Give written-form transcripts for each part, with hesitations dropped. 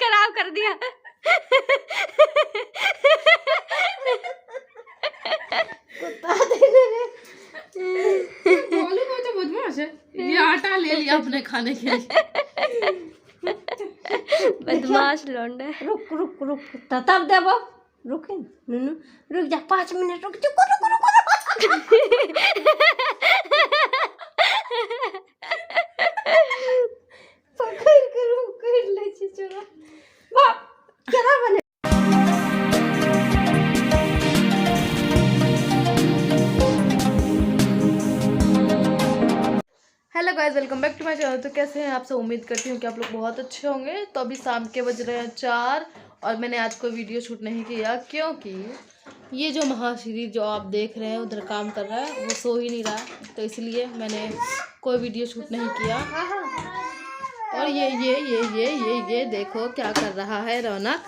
खराब कर दिया। कुत्ता देने रे। बोलू को तो बदमाश है। ये आटा ले लिया अपने खाने के लिए। बदमाश लौंडा। रुक रुक रुक तब दे वो। रुक नूनू रुक जा 5 मिनट रुक रुक रुक रुक। पकड़ ले चिचोरा। बाप क्या बने। Hello guys, welcome back to my channel. तो कैसे हैं आप सब? उम्मीद करती हूँ कि आप लोग बहुत अच्छे होंगे। तो अभी शाम के बज रहे हैं 4 और मैंने आज कोई वीडियो शूट नहीं किया क्योंकि ये जो महाश्री जो आप देख रहे हैं उधर काम कर रहा है, वो सो ही नहीं रहा है, तो इसलिए मैंने कोई वीडियो शूट नहीं किया। और ये देखो क्या कर रहा है रौनक।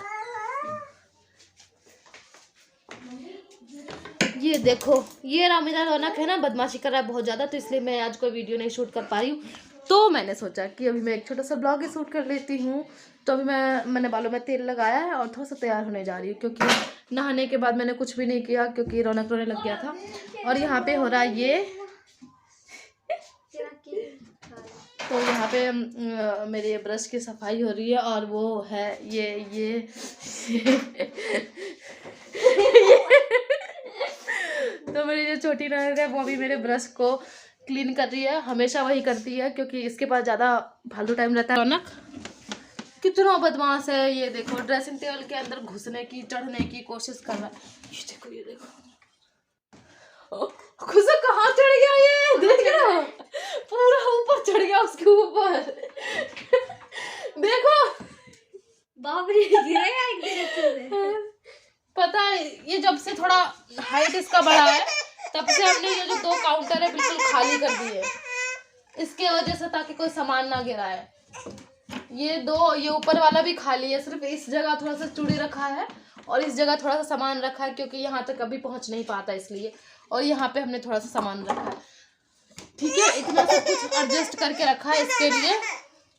ये देखो, ये मेरा रौनक है ना, बदमाशी कर रहा है बहुत ज़्यादा, तो इसलिए मैं आज कोई वीडियो नहीं शूट कर पा रही हूँ। तो मैंने सोचा कि अभी मैं एक छोटा सा ब्लॉग ही शूट कर लेती हूँ। तो अभी मैंने बालों में तेल लगाया है और थोड़ा सा तैयार होने जा रही हूँ, क्योंकि नहाने के बाद मैंने कुछ भी नहीं किया क्योंकि रौनक रोने लग गया था। और यहाँ पे हो रहा है ये, तो यहाँ पे मेरे ब्रश की सफाई हो रही है और वो है ये तो मेरी जो छोटी ननद है वो अभी मेरे ब्रश को क्लीन कर रही है। हमेशा वही करती है क्योंकि इसके पास ज़्यादा फालतू टाइम रहता है। रौनक कितना बदमाश है, ये देखो ड्रेसिंग टेबल के अंदर घुसने की चढ़ने की कोशिश कर रहा है। ये देखो खुद कहाँ चढ़ गया, ये देख रहे हो, पूरा ऊपर चढ़ गया उसके ऊपर। देखो बाप रे, गिरेगा एक दिन अच्छे से। पता है, ये जब से थोड़ा हाइट इसका बढ़ा है तब से हमने ये जो 2 काउंटर है बिल्कुल खाली कर दिए, इसके वजह से, ताकि कोई सामान ना गिरा है। ये ऊपर वाला भी खाली है, सिर्फ इस जगह थोड़ा सा चूड़ी रखा है और इस जगह थोड़ा सा सामान रखा है क्योंकि यहाँ तक कभी पहुँच नहीं पाता इसलिए, और यहाँ पे हमने थोड़ा सा सामान रखा है। ठीक है, इतना सब कुछ एडजस्ट करके रखा है इसके लिए।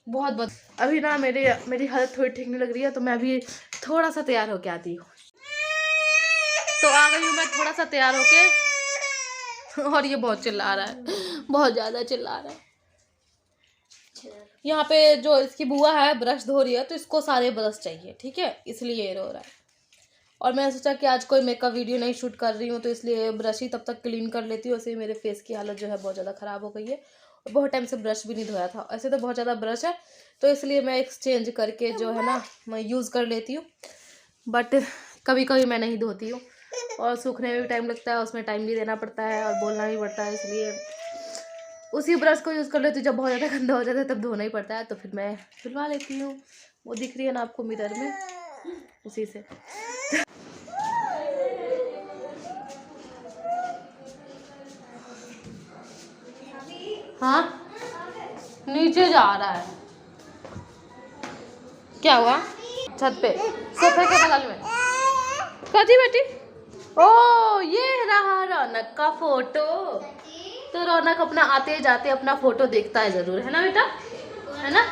बहुत अभी ना मेरी हालत थोड़ी ठीक नहीं लग रही है, तो मैं अभी थोड़ा सा तैयार होके आती हूँ। तो आ गई हूँ मैं थोड़ा सा तैयार होके, और ये बहुत चिल्ला रहा है, बहुत ज़्यादा चिल्ला रहा है। यहाँ पे जो इसकी बुआ है ब्रश धो रही है, तो इसको सारे ब्रश चाहिए, ठीक है, इसलिए ये रो रहा है। और मैंने सोचा कि आज कोई मेकअप वीडियो नहीं शूट कर रही हूँ, तो इसलिए ब्रश ही तब तक क्लीन कर लेती हूँ। ऐसे मेरे फेस की हालत जो है बहुत ज़्यादा ख़राब हो गई है और बहुत टाइम से ब्रश भी नहीं धोया था। ऐसे तो बहुत ज़्यादा ब्रश है, तो इसलिए मैं एक्सचेंज करके जो है ना मैं यूज़ कर लेती हूँ, बट कभी कभी मैं नहीं धोती हूँ और सूखने में भी टाइम लगता है, उसमें टाइम भी देना पड़ता है और बोलना भी पड़ता है, इसलिए उसी ब्रश को यूज़ कर लेती हूँ। जब बहुत ज़्यादा गंदा हो जाता है तब धोना ही पड़ता है, तो फिर मैं धुलवा लेती हूँ। वो दिख रही है ना आपको मिरर में, उसी से। हाँ, नीचे जा रहा है। क्या हुआ? छत पे सोफे के बगल में कथी बेटी? ओ, ये रहा रौनक का फोटो। तो रौनक अपना आते जाते अपना फोटो देखता है जरूर, है ना बेटा, है ना?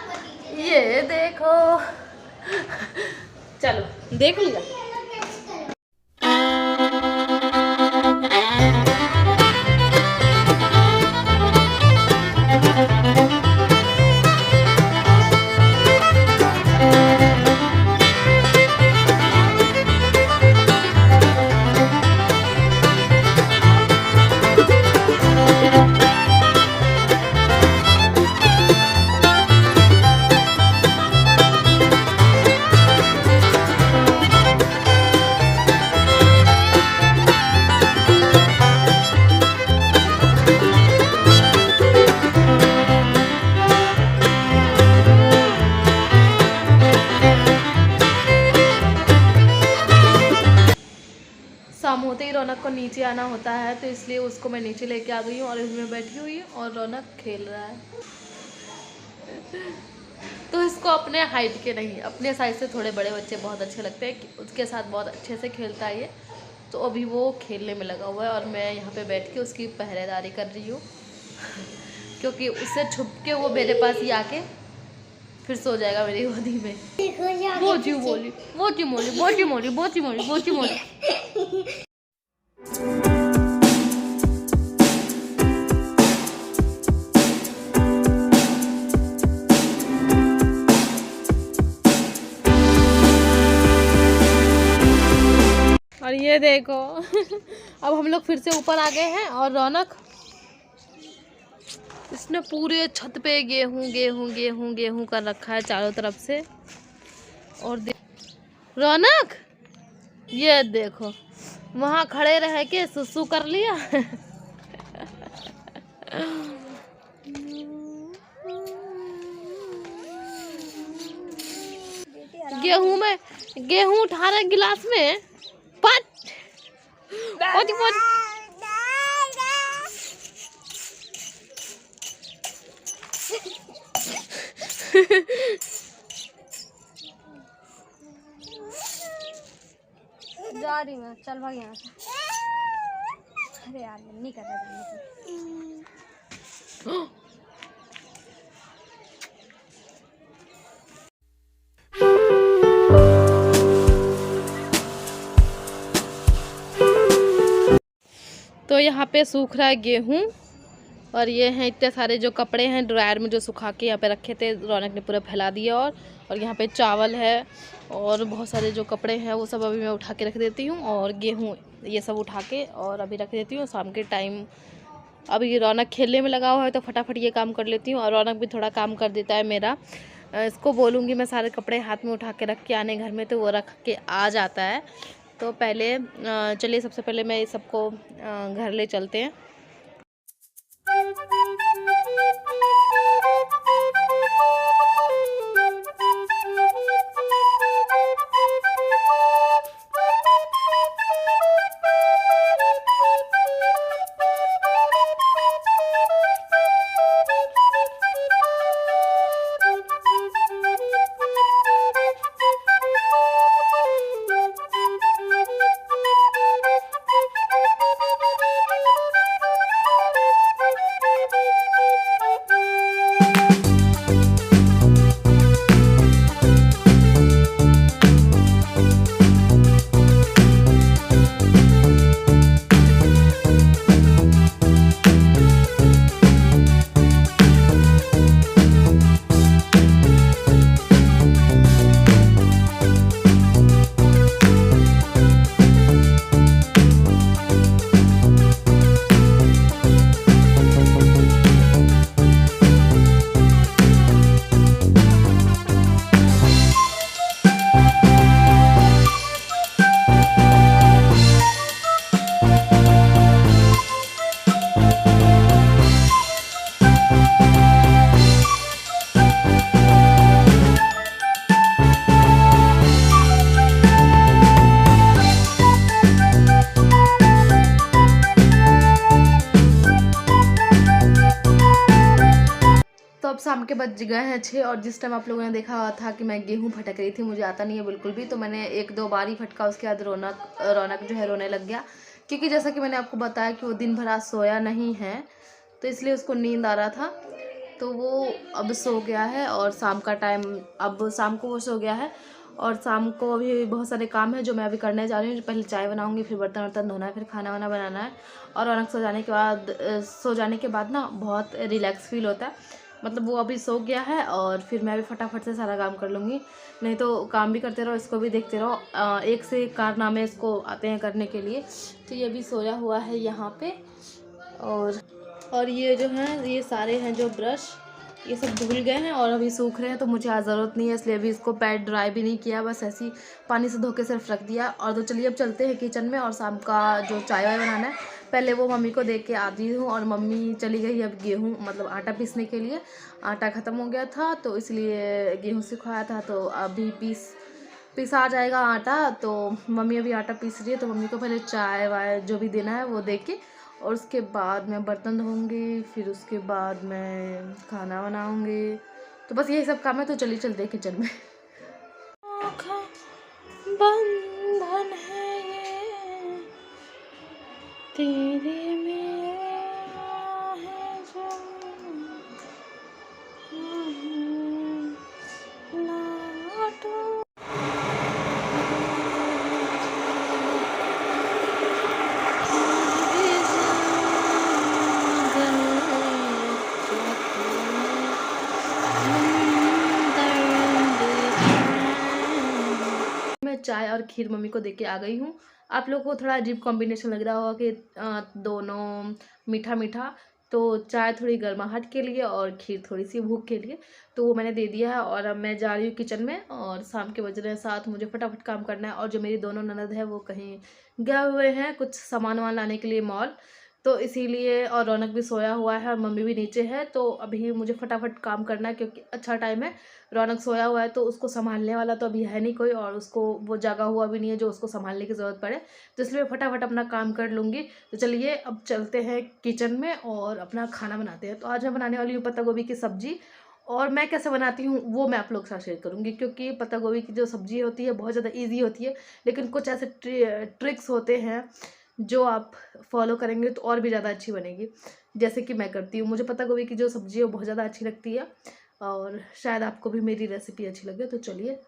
ये देखो, चलो देख लिया। शाम होते ही रौनक को नीचे आना होता है, तो इसलिए उसको मैं नीचे लेके आ गई हूँ और इसमें बैठी हुई है और रौनक खेल रहा है। तो इसको अपने हाइट के नहीं, अपने साइज से थोड़े बड़े बच्चे बहुत अच्छे लगते हैं, उसके साथ बहुत अच्छे से खेलता है ये। तो अभी वो खेलने में लगा हुआ है और मैं यहाँ पे बैठ के उसकी पहरेदारी कर रही हूँ क्योंकि उससे छुप के वो मेरे पास ही आके फिर सो जाएगा मेरी गोदी में। बोची मोली बोची मोली बोची मोली बोची मोली बोची मोली। और ये देखो अब हम लोग फिर से ऊपर आ गए हैं और रौनक इसने पूरे छत पे गेहूं गेहूं गेहूं गेहूं कर रखा है चारों तरफ से। और रौनक ये देखो वहाँ खड़े रह के सुसु कर लिया। गेहूं उठा रहे गिलास में पट पट पट। जा रही मैं, चल भाग यहाँ से। अरे यार नहीं कर रहा जाने की। तो यहाँ पे सूख रहा है गेहूँ और ये हैं इतने सारे जो कपड़े हैं ड्रायर में जो सुखा के यहाँ पे रखे थे, रौनक ने पूरा फैला दिया। और यहाँ पे चावल है और बहुत सारे जो कपड़े हैं वो सब अभी मैं उठा के रख देती हूँ और गेहूँ ये सब उठा के और अभी रख देती हूँ। शाम के टाइम अभी रौनक खेलने में लगा हुआ है तो फटाफट ये काम कर लेती हूँ और रौनक भी थोड़ा काम कर देता है मेरा। इसको बोलूँगी मैं सारे कपड़े हाथ में उठा के रख के आने घर में तो वो रख के आ जाता है। तो पहले चलिए सबसे पहले मैं इस सबको घर ले चलते हैं। अब शाम के बज गए हैं 6 और जिस टाइम आप लोगों ने देखा था कि मैं गेहूं फटक रही थी, मुझे आता नहीं है बिल्कुल भी, तो मैंने 1-2 बार ही फटका। उसके बाद रौनक जो है रोने लग गया क्योंकि जैसा कि मैंने आपको बताया कि वो दिन भर आज सोया नहीं है तो इसलिए उसको नींद आ रहा था। तो वो अब सो गया है और शाम का टाइम अब शाम को वो सो गया है और शाम को अभी बहुत सारे काम है जो मैं अभी करने जा रही हूँ। पहले चाय बनाऊँगी, फिर बर्तन वर्तन धोना है, फिर खाना वाना बनाना है। और रौनक सो जाने के बाद ना बहुत रिलैक्स फील होता है, मतलब वो अभी सो गया है और फिर मैं भी फटाफट से सारा काम कर लूँगी। नहीं तो काम भी करते रहो, इसको भी देखते रहो, एक से एक कारनामे इसको आते हैं करने के लिए। तो ये भी सोया हुआ है यहाँ पे। और ये जो हैं ये सारे हैं जो ब्रश ये सब धुल गए हैं और अभी सूख रहे हैं तो मुझे आज ज़रूरत नहीं है, इसलिए अभी इसको पैड ड्राई भी नहीं किया, बस ऐसे ही पानी से धो के सिर्फ रख दिया। और तो चलिए अब चलते हैं किचन में और शाम का जो चाय वाय बनाना है पहले वो मम्मी को देख के आती हूँ। और मम्मी चली गई अब गेहूँ मतलब आटा पीसने के लिए, आटा ख़त्म हो गया था तो इसलिए गेहूँ सिखाया था तो अभी पिसा जाएगा आटा। तो मम्मी अभी आटा पीस रही है तो मम्मी को पहले चाय वाय जो भी देना है वो दे के और उसके बाद मैं बर्तन धोऊंगी, फिर उसके बाद मैं खाना बनाऊंगी। तो बस यही सब काम है, तो चलिए चलते हैं किचन में। बंधन है ये तेरे में है जो चाय और खीर मम्मी को देके आ गई हूँ। आप लोगों को थोड़ा अजीब कॉम्बिनेशन लग रहा होगा कि दोनों मीठा मीठा, तो चाय थोड़ी गर्माहट के लिए और खीर थोड़ी सी भूख के लिए, तो वो मैंने दे दिया है। और अब मैं जा रही हूँ किचन में, और शाम के बज रहे हैं 7, मुझे फटाफट काम करना है। और जो मेरी दोनों ननद है वो कहीं गए हुए हैं कुछ सामान वामान लाने के लिए मॉल, तो इसीलिए। और रौनक भी सोया हुआ है और मम्मी भी नीचे है, तो अभी मुझे फटाफट काम करना है क्योंकि अच्छा टाइम है। रौनक सोया हुआ है तो उसको संभालने वाला तो अभी है नहीं कोई, और उसको वो जागा हुआ भी नहीं है जो उसको संभालने की ज़रूरत पड़े, तो इसलिए फटाफट अपना काम कर लूँगी। तो चलिए अब चलते हैं किचन में और अपना खाना बनाते हैं। तो आज मैं बनाने वाली हूँ पत्ता गोभी की सब्ज़ी, और मैं कैसे बनाती हूँ वो मैं आप लोग के साथ शेयर करूँगी, क्योंकि पत्ता गोभी की जो सब्ज़ी होती है बहुत ज़्यादा ईजी होती है, लेकिन कुछ ऐसे ट्रिक्स होते हैं जो आप फॉलो करेंगे तो और भी ज़्यादा अच्छी बनेगी, जैसे कि मैं करती हूँ। मुझे पत्ता गोभी की जो सब्ज़ी है वो बहुत ज़्यादा अच्छी लगती है, और शायद आपको भी मेरी रेसिपी अच्छी लगे। तो चलिए।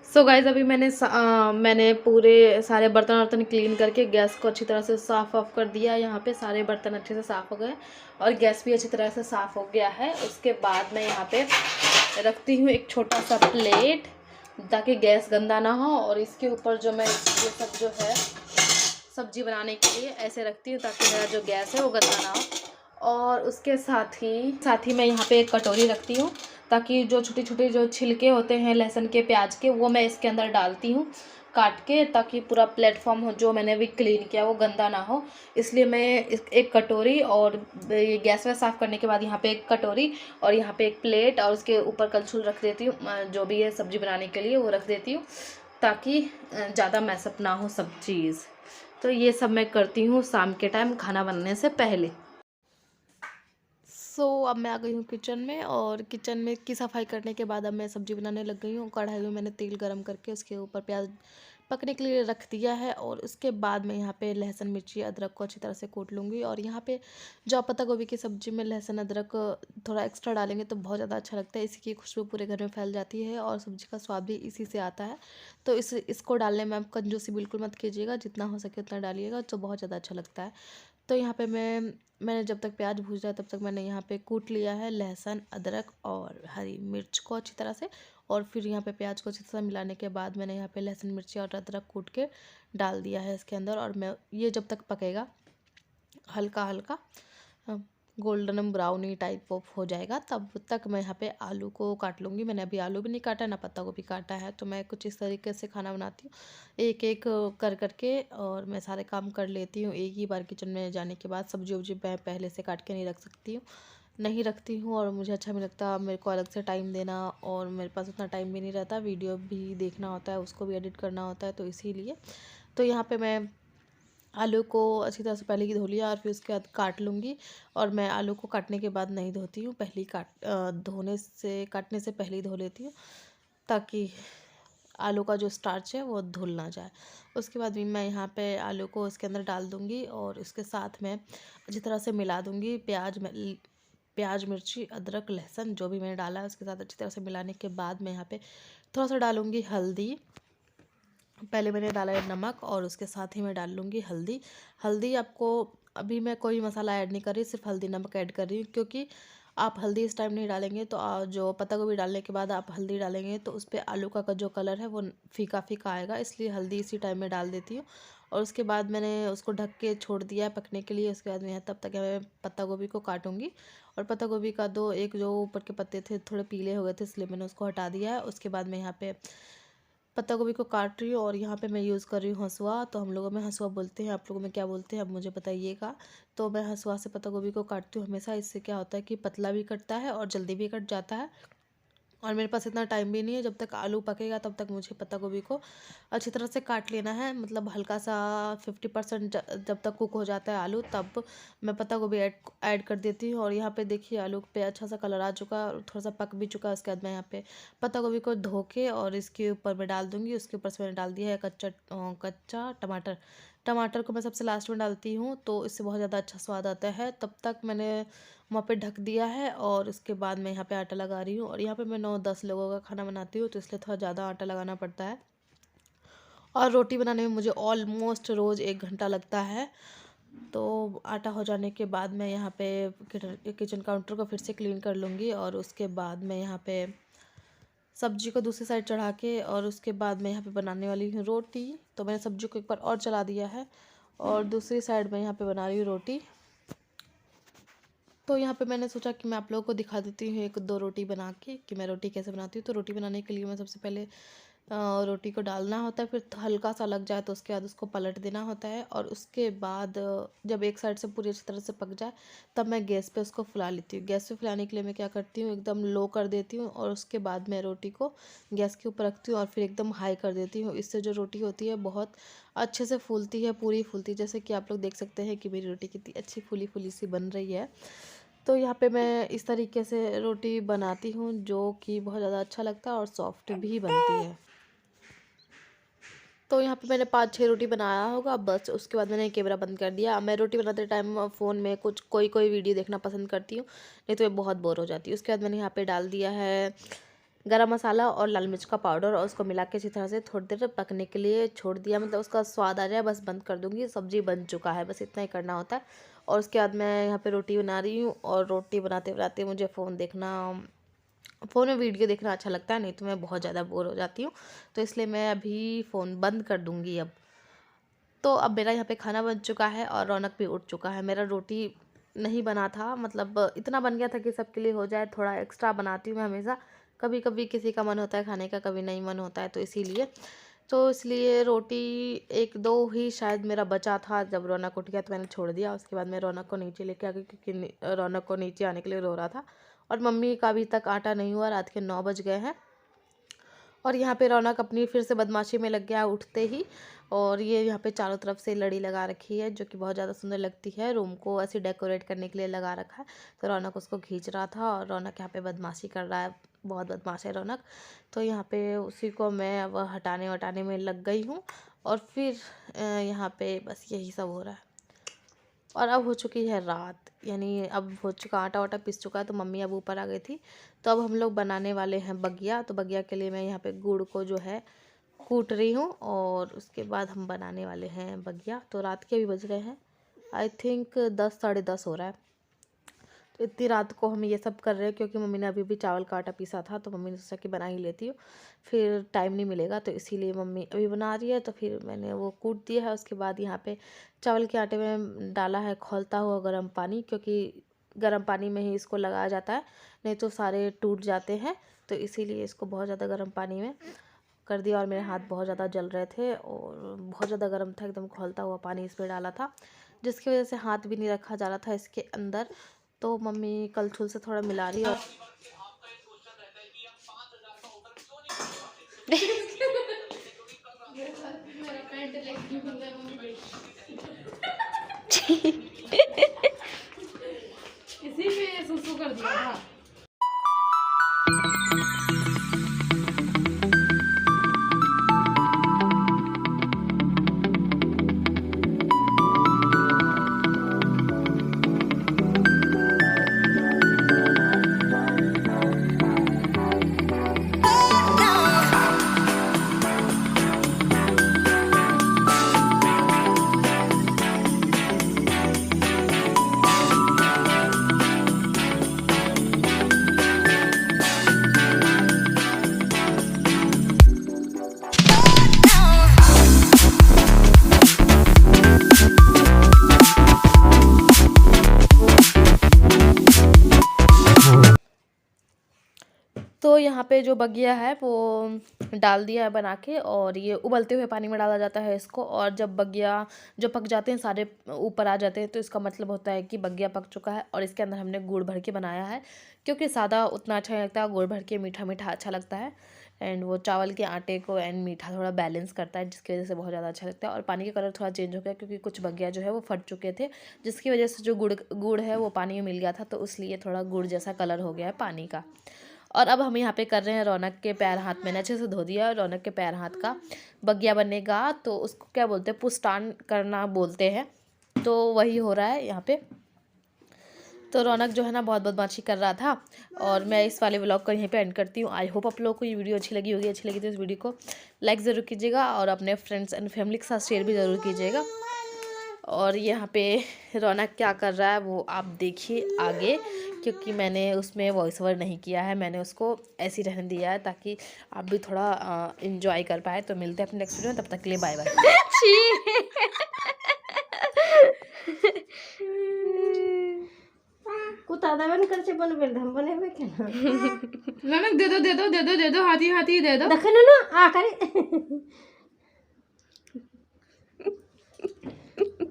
सो गाइज अभी मैंने पूरे सारे बर्तन वर्तन क्लीन करके गैस को अच्छी तरह से साफ़ ऑफ कर दिया। यहाँ पे सारे बर्तन अच्छे से साफ़ हो गए और गैस भी अच्छी तरह से साफ़ हो गया है। उसके बाद मैं यहाँ पे रखती हूँ एक छोटा सा प्लेट, ताकि गैस गंदा ना हो, और इसके ऊपर जो मैं ये सब जो है सब्जी बनाने के लिए ऐसे रखती हूँ ताकि मेरा जो गैस है वो गंदा ना हो। और उसके साथ ही मैं यहाँ पे एक कटोरी रखती हूँ, ताकि जो छोटे छोटे जो छिलके होते हैं लहसुन के प्याज के वो मैं इसके अंदर डालती हूँ काट के, ताकि पूरा प्लेटफॉर्म हो जो मैंने अभी क्लीन किया वो गंदा ना हो। इसलिए मैं एक कटोरी, और ये गैस में साफ़ करने के बाद यहाँ पे एक कटोरी और यहाँ पे एक प्लेट और उसके ऊपर कलछुल रख देती हूँ, जो भी है सब्ज़ी बनाने के लिए वो रख देती हूँ, ताकि ज़्यादा मैसअप ना हो सब चीज़। तो ये सब मैं करती हूँ शाम के टाइम खाना बनाने से पहले। अब मैं आ गई हूँ किचन में, और किचन में की सफाई करने के बाद अब मैं सब्ज़ी बनाने लग गई हूँ। कढ़ाई में मैंने तेल गरम करके उसके ऊपर प्याज पकने के लिए रख दिया है, और उसके बाद मैं यहाँ पे लहसुन मिर्ची अदरक को अच्छी तरह से कूट लूँगी। और यहाँ पे जो पत्ता गोभी की सब्ज़ी में लहसुन अदरक थोड़ा एक्स्ट्रा डालेंगे तो बहुत ज़्यादा अच्छा लगता है, इसी की खुशबू पूरे घर में फैल जाती है और सब्ज़ी का स्वाद भी इसी से आता है। तो इसको डालने में आप कंजूसी बिल्कुल मत कीजिएगा, जितना हो सके उतना डालिएगा तो बहुत ज़्यादा अच्छा लगता है। तो यहाँ पे मैंने जब तक प्याज भूज रहा है तब तक मैंने यहाँ पे कूट लिया है लहसुन अदरक और हरी मिर्च को अच्छी तरह से, और फिर यहाँ पे प्याज को अच्छी तरह मिलाने के बाद मैंने यहाँ पे लहसुन मिर्ची और अदरक कूट के डाल दिया है इसके अंदर। और मैं ये जब तक पकेगा हल्का हल्का गोल्डन ब्राउनी टाइप ऑफ हो जाएगा, तब तक मैं यहाँ पे आलू को काट लूँगी। मैंने अभी आलू भी नहीं काटा ना पत्ता गोभी काटा है, तो मैं कुछ इस तरीके से खाना बनाती हूँ, एक एक कर करके, और मैं सारे काम कर लेती हूँ एक ही बार किचन में जाने के बाद। सब्जी वब्जी मैं पहले से काट के नहीं रखती हूँ, और मुझे अच्छा नहीं लगता मेरे को अलग से टाइम देना, और मेरे पास उतना टाइम भी नहीं रहता, वीडियो भी देखना होता है, उसको भी एडिट करना होता है, तो इसीलिए। तो यहाँ पर मैं आलू को अच्छी तरह से पहले ही धो लिया और फिर उसके बाद काट लूँगी। और मैं आलू को काटने के बाद नहीं धोती हूँ, पहले ही काटने से पहले ही धो लेती हूँ, ताकि आलू का जो स्टार्च है वो धुल ना जाए। उसके बाद भी मैं यहाँ पे आलू को इसके अंदर डाल दूँगी, और इसके साथ में अच्छी तरह से मिला दूँगी प्याज मिर्ची अदरक लहसुन जो भी मैंने डाला है उसके साथ अच्छी तरह से मिलाने के बाद मैं यहाँ पे थोड़ा सा डालूँगी हल्दी। पहले मैंने डाला है नमक, और उसके साथ ही मैं डाल लूँगी हल्दी आपको, अभी मैं कोई मसाला ऐड नहीं कर रही, सिर्फ हल्दी नमक ऐड कर रही हूँ, क्योंकि आप हल्दी इस टाइम नहीं डालेंगे तो जो पत्ता गोभी डालने के बाद आप हल्दी डालेंगे तो उस पर आलू का जो कलर है वो फीका फीका आएगा, इसलिए हल्दी इसी टाइम में डाल देती हूँ। और उसके बाद मैंने उसको ढक के छोड़ दिया है पकने के लिए। उसके बाद मैं तब तक मैं पत्ता गोभी को काटूँगी, और पत्ता गोभी का एक जो ऊपर के पत्ते थे थोड़े पीले हो गए थे, इसलिए मैंने उसको हटा दिया है। उसके बाद मैं यहाँ पे पत्ता गोभी को काट रही हूँ, और यहाँ पे मैं यूज़ कर रही हूँ हंसुआ। तो हम लोगों में हंसुआ बोलते हैं, आप लोगों में क्या बोलते हैं अब मुझे बताइएगा। तो मैं हंसुआ से पत्ता गोभी को काटती हूँ हमेशा, इससे क्या होता है कि पतला भी कटता है और जल्दी भी कट जाता है। और मेरे पास इतना टाइम भी नहीं है। जब तक आलू पकेगा तब तक मुझे पत्ता गोभी को अच्छी तरह से काट लेना है। मतलब हल्का सा 50% जब तक कुक हो जाता है आलू, तब मैं पत्ता गोभी ऐड कर देती हूँ। और यहाँ पे देखिए आलू पे अच्छा सा कलर आ चुका है और थोड़ा सा पक भी चुका है। उसके बाद मैं यहाँ पे पत्ता गोभी को धो के और इसके ऊपर मैं डाल दूँगी। उसके ऊपर से मैंने डाल दिया है कच्चा टमाटर। टमाटर को मैं सबसे लास्ट में डालती हूँ, तो इससे बहुत ज़्यादा अच्छा स्वाद आता है। तब तक मैंने वहाँ पे ढक दिया है और उसके बाद मैं यहाँ पे आटा लगा रही हूँ। और यहाँ पे मैं 9-10 लोगों का खाना बनाती हूँ, तो इसलिए थोड़ा ज़्यादा आटा लगाना पड़ता है। और रोटी बनाने में मुझे ऑलमोस्ट रोज़ 1 घंटा लगता है। तो आटा हो जाने के बाद मैं यहाँ पे किचन काउंटर को फिर से क्लीन कर लूँगी। और उसके बाद मैं यहाँ पे सब्जी को दूसरी साइड चढ़ा के और उसके बाद मैं यहाँ पे बनाने वाली हूँ रोटी। तो मैंने सब्जी को एक बार और चला दिया है और दूसरी साइड में यहाँ पे बना रही हूँ रोटी। तो यहाँ पे मैंने सोचा कि मैं आप लोगों को दिखा देती हूँ 1-2 रोटी बना के कि मैं रोटी कैसे बनाती हूँ। तो रोटी बनाने के लिए मैं सबसे पहले रोटी को डालना होता है, फिर हल्का सा लग जाए तो उसके बाद उसको पलट देना होता है। और उसके बाद जब एक साइड से पूरी अच्छी तरह से पक जाए तब मैं गैस पे उसको फुला लेती हूँ। गैस पे फुलाने के लिए मैं क्या करती हूँ, एकदम लो कर देती हूँ और उसके बाद मैं रोटी को गैस के ऊपर रखती हूँ और फिर एकदम हाई कर देती हूँ। इससे जो रोटी होती है बहुत अच्छे से फूलती है, पूरी फूलती है। जैसे कि आप लोग देख सकते हैं कि मेरी रोटी कितनी अच्छी फूली फूली सी बन रही है। तो यहाँ पे मैं इस तरीके से रोटी बनाती हूँ जो कि बहुत ज़्यादा अच्छा लगता है और सॉफ्ट भी बनती है। तो यहाँ पे मैंने 5-6 रोटी बनाया होगा बस। उसके बाद मैंने कैमरा बंद कर दिया। मैं रोटी बनाते टाइम फ़ोन में कुछ कोई वीडियो देखना पसंद करती हूँ, नहीं तो मैं बहुत बोर हो जाती हूँ। उसके बाद मैंने यहाँ पे डाल दिया है गरम मसाला और लाल मिर्च का पाउडर और उसको मिला के अच्छी तरह से थोड़ी देर पकने के लिए छोड़ दिया। मतलब उसका स्वाद आ जाए बस बंद कर दूँगी। सब्ज़ी बन चुका है, बस इतना ही करना होता है। और उसके बाद मैं यहाँ पे रोटी बना रही हूँ और रोटी बनाते बनाते मुझे फ़ोन में वीडियो देखना अच्छा लगता है, नहीं तो मैं बहुत ज़्यादा बोर हो जाती हूँ। तो इसलिए मैं अभी फ़ोन बंद कर दूँगी अब। तो अब मेरा यहाँ पे खाना बन चुका है और रौनक भी उठ चुका है। मेरा रोटी नहीं बना था, मतलब इतना बन गया था कि सबके लिए हो जाए। थोड़ा एक्स्ट्रा बनाती हूँ मैं हमेशा, कभी कभी किसी का मन होता है खाने का, कभी नहीं मन होता है, तो इसलिए रोटी 1-2 ही शायद मेरा बचा था। जब रौनक उठ गया तो मैंने छोड़ दिया। उसके बाद मैं रौनक को नीचे लेके आ गई क्योंकि रौनक को नीचे आने के लिए रो रहा था। और मम्मी का अभी तक आटा नहीं हुआ, रात के 9 बज गए हैं। और यहाँ पे रौनक अपनी फिर से बदमाशी में लग गया उठते ही। और ये यहाँ पे चारों तरफ से लड़ी लगा रखी है जो कि बहुत ज़्यादा सुंदर लगती है। रूम को ऐसे डेकोरेट करने के लिए लगा रखा है। तो रौनक उसको खींच रहा था और रौनक यहाँ पे बदमाशी कर रहा है, बहुत बदमाश है रौनक। तो यहाँ पे उसी को मैं अब हटाने वटाने में लग गई हूँ। और फिर यहाँ पे बस यही सब हो रहा है। और अब हो चुकी है रात, यानी अब हो चुका, आटा वाटा पिस चुका है। तो मम्मी अब ऊपर आ गई थी। तो अब हम लोग बनाने वाले हैं बगिया। तो बगिया के लिए मैं यहाँ पे गुड़ को जो है कूट रही हूँ और उसके बाद हम बनाने वाले हैं बगिया। तो रात के भी बज रहे हैं, आई थिंक 10 साढ़े 10 हो रहा है। तो इतनी रात को हम ये सब कर रहे हैं क्योंकि मम्मी ने अभी भी चावल का आटा पीसा था। तो मम्मी ने सोचा कि बना ही लेती हूँ, फिर टाइम नहीं मिलेगा, तो इसीलिए मम्मी अभी बना रही है। तो फिर मैंने वो कूट दिया है। उसके बाद यहाँ पे चावल के आटे में डाला है खौलता हुआ गर्म पानी, क्योंकि गर्म पानी में ही इसको लगाया जाता है, नहीं तो सारे टूट जाते हैं। तो इसीलिए इसको बहुत ज़्यादा गर्म पानी में कर दिया। और मेरे हाथ बहुत ज़्यादा जल रहे थे और बहुत ज़्यादा गर्म था, एकदम खौलता हुआ पानी इसमें डाला था, जिसकी वजह से हाथ भी नहीं रखा जा रहा था इसके अंदर। तो मम्मी कलछुल से थोड़ा मिला रही है। और इसी पे सुसु कर दिया था। सो यहाँ पे जो बगिया है वो डाल दिया है बना के, और ये उबलते हुए पानी में डाला जाता है इसको। और जब बगिया जो पक जाते हैं सारे ऊपर आ जाते हैं तो इसका मतलब होता है कि बगिया पक चुका है। और इसके अंदर हमने गुड़ भर के बनाया है, क्योंकि सादा उतना अच्छा नहीं लगता, गुड़ भर के मीठा मीठा अच्छा लगता है। एंड वो चावल के आटे को एंड मीठा थोड़ा बैलेंस करता है, जिसकी वजह से बहुत ज़्यादा अच्छा लगता है। और पानी का कलर थोड़ा चेंज हो गया, क्योंकि कुछ बगिया जो है वो फट चुके थे, जिसकी वजह से जो गुड़ है वो पानी में मिल गया था, तो इसलिए थोड़ा गुड़ जैसा कलर हो गया है पानी का। और अब हम यहाँ पे कर रहे हैं रौनक के पैर हाथ। मैंने अच्छे से धो दिया है। रौनक के पैर हाथ का बगिया बनेगा, तो उसको क्या बोलते हैं, पुष्टान करना बोलते हैं, तो वही हो रहा है यहाँ पे। तो रौनक जो है ना बहुत बदमाशी कर रहा था, और मैं इस वाले व्लॉग को यहीं पे एंड करती हूँ। आई होप आप लोगों को ये वीडियो अच्छी लगी होगी। अच्छी लगी तो इस वीडियो को लाइक ज़रूर कीजिएगा, और अपने फ्रेंड्स एंड फैमिली के साथ शेयर भी ज़रूर कीजिएगा। और यहाँ पे रौनक क्या कर रहा है वो आप देखिए आगे, क्योंकि मैंने उसमें वॉइस ओवर नहीं किया है, मैंने उसको ऐसे ही रहने दिया है ताकि आप भी थोड़ा इंजॉय कर पाए। तो मिलते हैं अपने नेक्स्ट वीडियो में, तब तक के लिए बाय बाय। कुत्ता दावन कर से बन बेल हम बनेबे केना रौनक दे दो दे दो दे दो दे दो, हाथी हाथी दे दो। देखन ना आ करे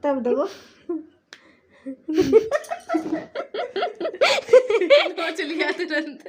तब दो चली जाते तुरंत।